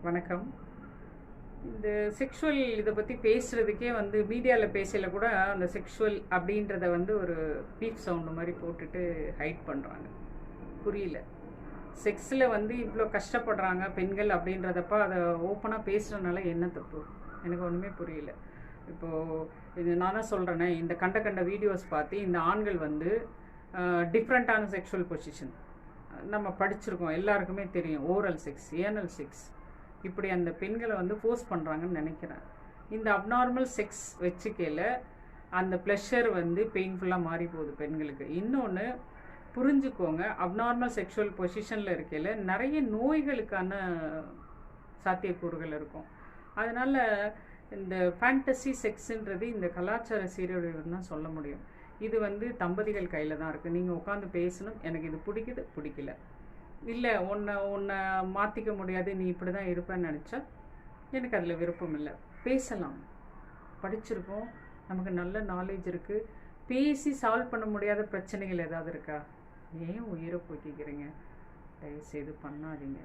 வணக்கம். இந்த செக்ஷுவல் இதை பற்றி பேசுகிறதுக்கே வந்து மீடியாவில் பேசல கூட அந்த செக்ஷுவல் அப்படின்றத வந்து ஒரு பீப் சவுண்டு மாதிரி போட்டுட்டு ஹைட் பண்ணுறாங்க. புரியல. செக்ஸில் வந்து இவ்வளோ கஷ்டப்படுறாங்க பெண்கள் அப்படின்றதப்ப அதை ஓப்பனாக பேசுகிறதுனால என்ன தப்பு? எனக்கு ஒன்றுமே புரியல. இப்போது இது நான் தான் சொல்கிறேனே, இந்த கண்ட வீடியோஸ் பார்த்து இந்த ஆண்கள் வந்து டிஃப்ரெண்ட்டான செக்ஷுவல் பொசிஷன் நம்ம படிச்சிருக்கோம், எல்லாருக்குமே தெரியும். ஓரல் செக்ஸ், ஏனல் செக்ஸ், இப்படி அந்த பெண்களை வந்து ஃபோர்ஸ் பண்ணுறாங்கன்னு நினைக்கிறேன். இந்த அப்நார்மல் செக்ஸ் வச்சுக்கையில் அந்த ப்ளஷர் வந்து பெயின்ஃபுல்லாக மாறி போகுது பெண்களுக்கு. இன்னொன்று புரிஞ்சுக்கோங்க, அப்நார்மல் செக்ஷுவல் பொசிஷனில் இருக்கையில் நிறைய நோய்களுக்கான சாத்தியக்கூறுகள் இருக்கும். அதனால் இந்த ஃபேண்டசி செக்ஸுன்றது இந்த கலாச்சார சீரழிவுன்னு தான் சொல்ல முடியும். இது வந்து தம்பதிகள் கையில் தான் இருக்குது. நீங்கள் உட்காந்து பேசணும், எனக்கு இது பிடிக்குது பிடிக்கல, இல்லை உன்னை மாற்றிக்க முடியாது, நீ இப்படி தான் இருப்பேன்னு நினச்சா எனக்கு அதில் விருப்பம் இல்லை. பேசலாம், படிச்சிருக்கோம், நமக்கு நல்ல நாலேஜ் இருக்குது. பேசி சால்வ் பண்ண முடியாத பிரச்சனைகள் ஏதாவது இருக்கா? ஏன் உயிரை போக்கிக்கிறீங்க? தயவுசெய்து பண்ணாதீங்க.